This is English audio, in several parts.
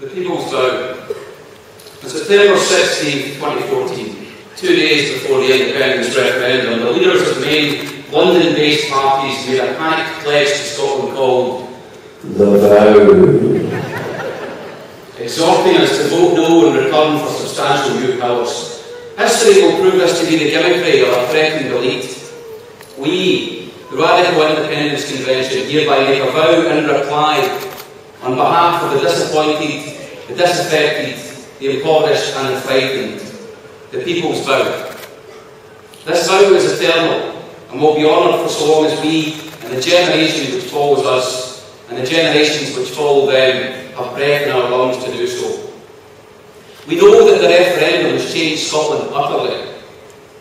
The People's Vow. On September 16, 2014, 2 days before the independence referendum, the leaders of main London-based parties made a panicked pledge to Scotland called The Vow, exhorting us to vote no in return for substantial new powers. History will prove this to be the gimmickry of a threatened elite. We, the Radical Independence Convention, hereby make a vow in reply on behalf of the disappointed, the disaffected, the impoverished and the frightened. The People's Vow. This vow is eternal and will be honoured for so long as we and the generation which follows us and the generations which follow them have breath in our lungs to do so. We know that the referendum has changed Scotland utterly.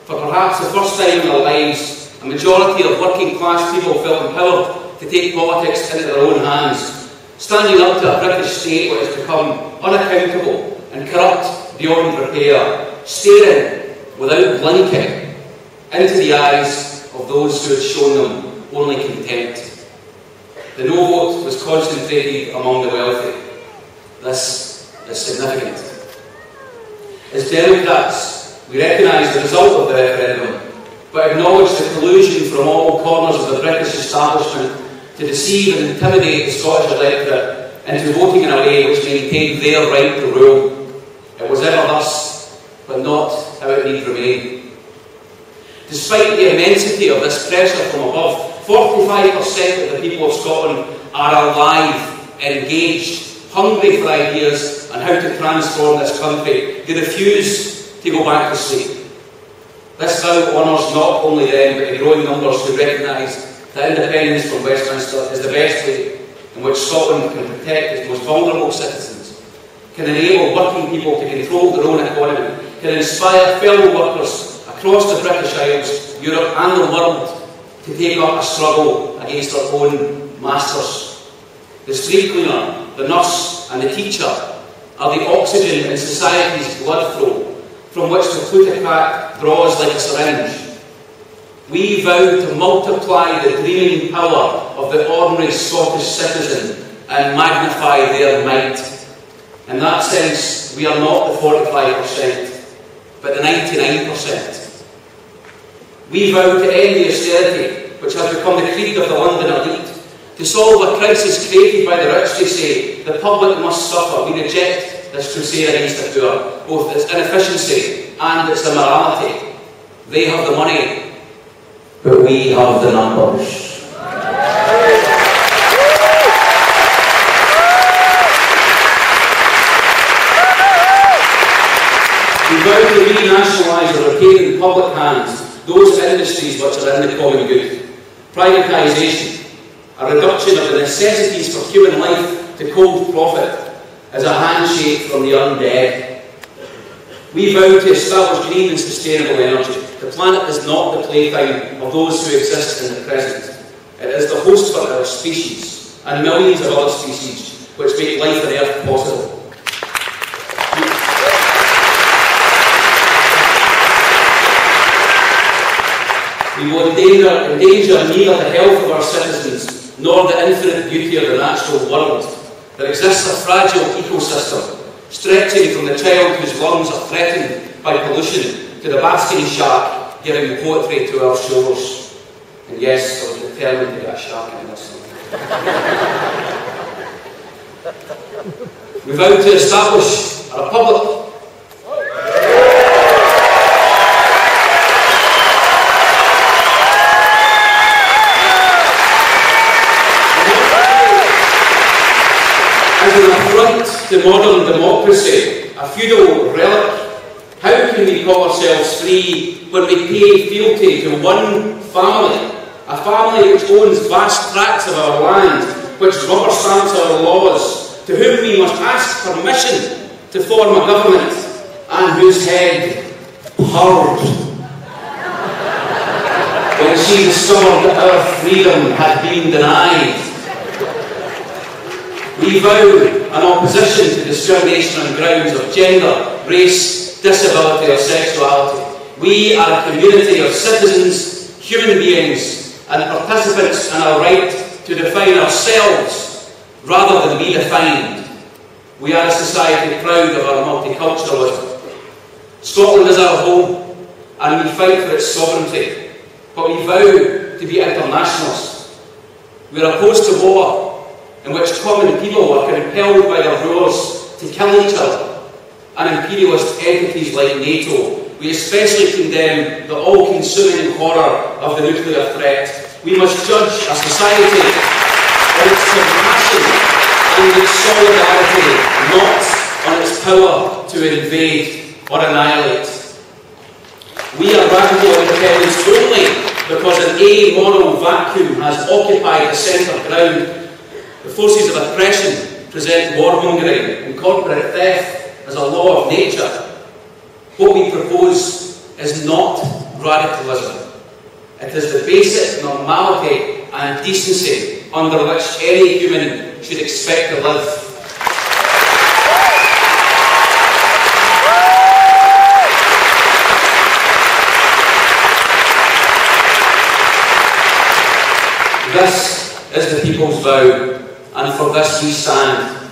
For perhaps the first time in our lives, a majority of working class people felt empowered to take politics into their own hands, standing up to a British state which has become unaccountable and corrupt beyond repair, staring without blinking into the eyes of those who had shown them only contempt. The no vote was concentrated among the wealthy. This is significant. As Democrats, we recognise the result of the referendum, but acknowledge the collusion from all corners of the British establishment to deceive and intimidate the Scottish electorate into voting in a way which maintained their right to rule. It was ever thus, but not how it need remain. Despite the immensity of this pressure from above, 45% of the people of Scotland are alive, engaged, hungry for ideas on how to transform this country. They refuse to go back to sleep. This vow honours not only them, but the growing numbers who recognise that independence from Westminster is the best way in which Scotland can protect its most vulnerable citizens, can enable working people to control their own economy, can inspire fellow workers across the British Isles, Europe and the world to take up a struggle against their own masters. The street cleaner, the nurse and the teacher are the oxygen in society's blood flow from which the plutocrat draws like a syringe. We vow to multiply the dreaming power of the ordinary Scottish citizen and magnify their might. In that sense, we are not the 45%, but the 99%. We vow to end the austerity which has become the creed of the London elite. To solve a crisis created by the rich, they say, the public must suffer. We reject this crusade against the poor, both its inefficiency and its immorality. They have the money, but we have the numbers. We vow to renationalise or retain in public hands those industries which are in the common good. Privatisation, a reduction of the necessities for human life to cold profit, is a handshake from the undead. We vow to establish green and sustainable energy. The planet is not the playtime of those who exist in the present. It is the host for our species and millions of other species which make life on Earth possible. We will endanger neither the health of our citizens nor the infinite beauty of the natural world. There exists a fragile ecosystem, stretching from the child whose lungs are threatened by pollution to the basking shark giving poetry to our shores. And yes, I was determined to get a shark in this one. We vow to establish a republic. As an affront to modern democracy, a feudal relic, how can we call ourselves free when we pay fealty to one family, a family which owns vast tracts of our land, which rubber stamps our laws, to whom we must ask permission to form a government, and whose head purred when she discovered that our freedom had been denied. We vow an opposition to discrimination on grounds of gender, race, disability or sexuality. We are a community of citizens, human beings and participants in our right to define ourselves rather than be defined. We are a society proud of our multiculturalism. Scotland is our home, and we fight for its sovereignty, but we vow to be internationalists. We are opposed to war, in which common people are compelled by their rulers to kill each other, and imperialist entities like NATO. We especially condemn the all-consuming horror of the nuclear threat. We must judge a society on its compassion and its solidarity, not on its power to invade or annihilate. We are radical independents only because an amoral vacuum has occupied the centre ground. The forces of oppression present warmongering and corporate theft as a law of nature. What we propose is not radicalism. It is the basic normality and decency under which any human should expect to live. This is the people's vow, and for this we stand.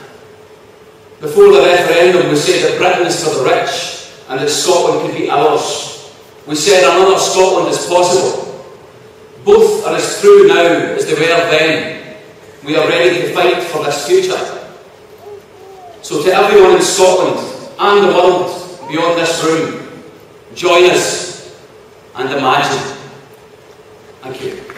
Before the referendum, we said that Britain is for the rich and that Scotland could be ours. We said another Scotland is possible. Both are as true now as they were then. We are ready to fight for this future. So to everyone in Scotland and the world beyond this room, join us and imagine. Thank you.